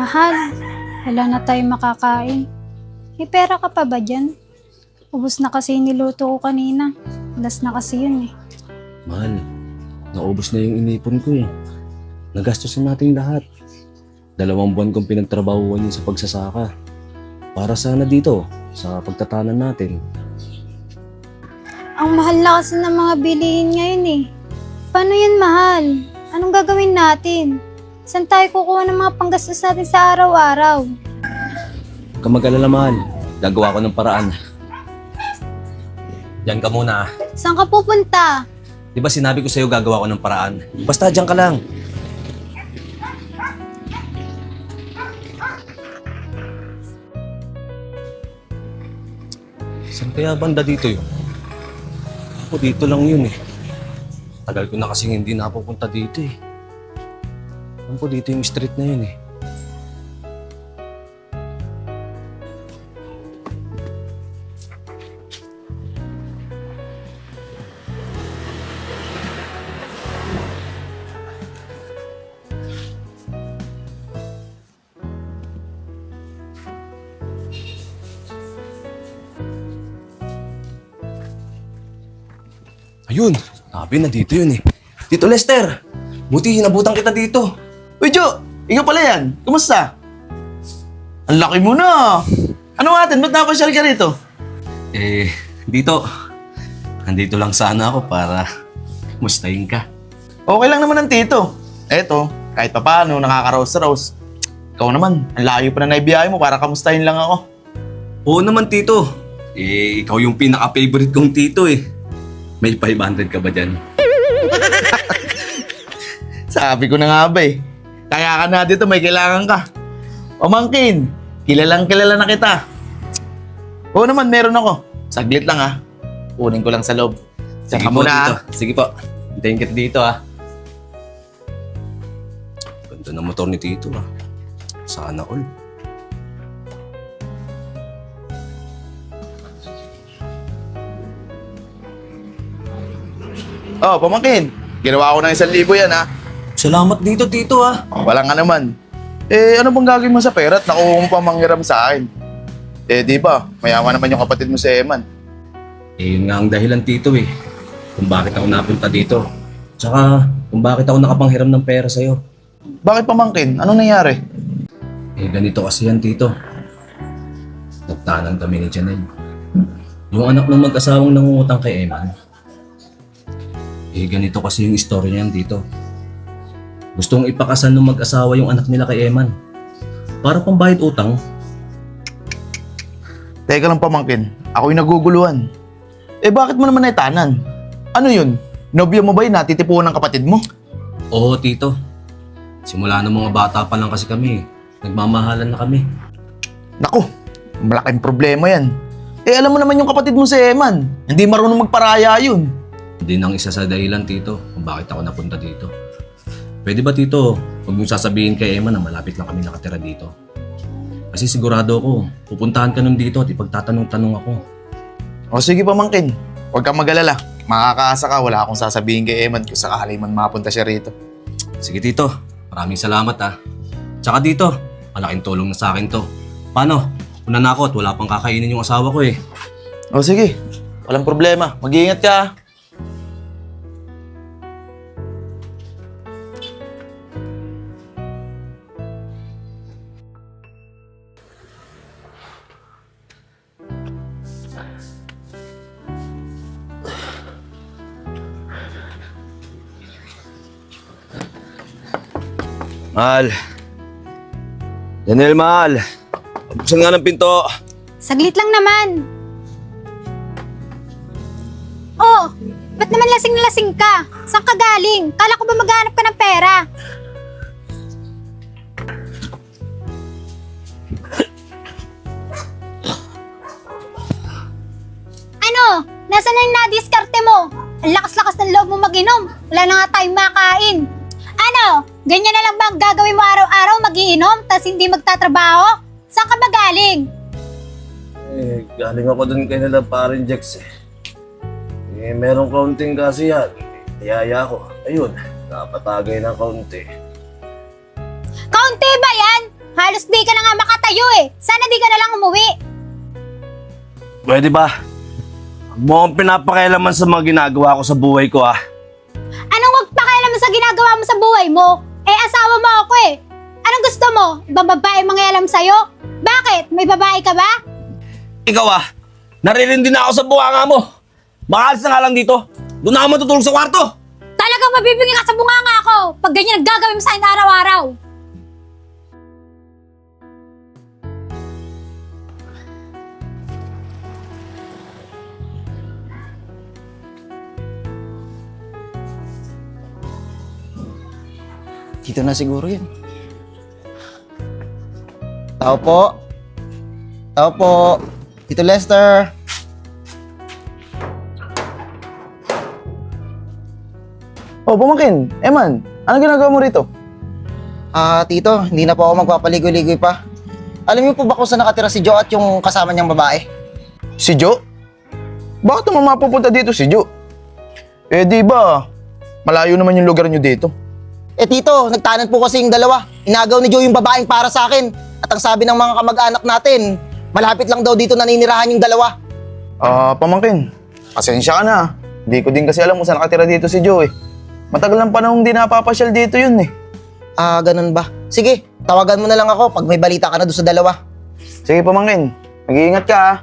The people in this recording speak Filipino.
Mahal, wala na tayong makakain. May pera ka pa ba dyan? Ubus na kasi yung niluto ko kanina. Last na kasi yun eh. Mahal, naubos na yung inipon ko eh. Nagastosin natin lahat. 2 buwan kong pinagtrabahuan yun sa pagsasaka. Para sana dito, sa pagtatanan natin. Ang mahal na kasi ng mga bilihin ngayon eh. Paano yan mahal? Anong gagawin natin? Saan tayo kukuha ng mga panggastos natin sa araw-araw? Huwag kang mag-alala, mahal. Gagawa ko ng paraan. Diyan ka muna. Saan ka pupunta? Di ba sinabi ko sa'yo gagawa ko ng paraan? Basta diyan ka lang. Saan kaya banda dito yun? Ako dito lang yun eh. Tagal ko na kasing hindi napupunta dito eh. Alam ko dito yung street na yun eh. Ayun, sabi na dito yun eh. Tito Lester, buti hinabutan kita dito. Uy, Jo! Ikaw pala yan. Kumusta? Ang laki mo na. Ano atin? Ba't napasyal ka rito? Dito. Nandito lang sana ako para mustahin ka. Okay lang naman ang tito. Eto, kahit papaano, nakaka-rose-rose. Ikaw naman, ang layo pa na naibiyahe mo para kamustahin lang ako. Oo naman, Tito. Ikaw yung pinaka-favorite kong tito eh. May 500 ka ba dyan? Sabi ko na nga ba eh. Kaya ka na dito, may kailangan ka. Pamangkin, kilalang kilala na kita. Oo naman, meron ako. Saglit lang ha. Kunin ko lang sa loob. Sige Tsaka po, muna Tito. ha. Sige po. Hintayin kita dito ah. Ganda ng motor ni Tito ah. Sana all. Oh, pamangkin. Ginawa ko ng 1,000 yan ha. Salamat dito, Tito ah. Walang nga naman. Ano bang gagawin mo sa pera at nakuha mo pa manghiram sa akin? Di ba? Mayaman naman yung kapatid mo si Eman. Yun nga ang dahilan, Tito eh. Kung bakit ako napunta dito. Tsaka kung bakit ako nakapanghiram ng pera sa'yo. Bakit pamangkin? Anong nangyari? Ganito kasi yan, Tito. Nagtanan kami ni Janelle. Yung anak ng mag-asawang nangungutang kay Eman. Ganito kasi yung story niyan, Tito. Gustong ipakasal ng mag-asawa yung anak nila kay Eman. Para pambayad utang. Teka lang pamangkin, ako'y naguguluhan. Bakit mo naman naitanan? Ano yun? Nobyo mo ba yun natitipuan ng kapatid mo? Oo, Tito. Simula ng mga bata pa lang kasi kami. Nagmamahalan na kami. Naku, malaking problema yan. Alam mo naman yung kapatid mo si Eman. Hindi marunong magparaya yun. Hindi nang isa sa dahilan, Tito, kung bakit ako napunta dito. Pwede ba, Tito, huwag mong sasabihin kay Emma na malapit lang kami nakatira dito? Kasi sigurado ako, pupuntahan ka nun dito at ipagtatanong-tanong ako. O sige pamangkin, huwag kang mag-alala. Makakaasa ka, wala akong sasabihin kay Eman kung sakali man mapunta siya rito. Sige, Tito, maraming salamat ah. Tsaka dito, malaking tulong na sa akin to. Paano? Una na ako at wala pang kakainin yung asawa ko eh. O sige, walang problema. Mag-iingat ka. Mahal. Janelle, mahal. Buksan nga ng pinto. Saglit lang naman. Oh, ba't naman lasing na lasing ka? Saan ka galing? Kala ko ba maghanap ka ng pera? Ano? Nasaan na yung nadiskarte mo? Ang lakas-lakas ng loob mo mag-inom. Wala na nga tayong makain. Ano? Ganyan na lang ba ang gagawin mo araw-araw mag-iinom tas hindi magtatrabaho? Saan ka ba galing? Galing ako dun kay nila parin Jex eh. Merong kaunting kasi yan. Tiyaya ko. Ayun, napatagay ng kaunti. Kaunti ba yan? Halos di ka na nga makatayo eh. Sana di ka na lang umuwi. Pwede ba? Huwag mo akong pinapakialaman sa mga ginagawa ko sa buhay ko ah. Anong magpakialam sa ginagawa mo sa buhay mo? Eh, asawa mo ako eh. Anong gusto mo? Ibang babae mangialam sa'yo? Bakit? May babae ka ba? Ikaw ah, naririndi na ako sa bunganga mo. Makaalis na nga lang dito. Doon na ako matutulog sa kwarto. Talagang mabibingi ka sa bunganga ako pag ganyan naggagawin mo sa akin araw-araw. Dito na siguro yun. Tao po. Tao po. Tito Lester. Oh, pamangkin. Eman, anong ginagawa mo rito? Tito, hindi na po ako magpapaligoy-ligoy pa. Alam niyo po ba kung saan nakatira si Joe at yung kasama niyang babae? Si Joe? Bakit naman mapupunta dito si Joe? Eh di ba, malayo naman yung lugar niyo dito. Eh tito, nagtanan po kasi yung dalawa. Inagaw ni Joe yung babaeng para sa akin. At ang sabi ng mga kamag-anak natin, malapit lang daw dito naninirahan yung dalawa. Pamangkin, pasensya ka na. Hindi ko din kasi alam kung saan nakatira dito si Joe eh. Matagal ng panahon hindi napapasyal dito yun eh. Ganun ba? Sige, tawagan mo na lang ako pag may balita ka na doon sa dalawa. Sige pamangkin, mag-iingat ka ah.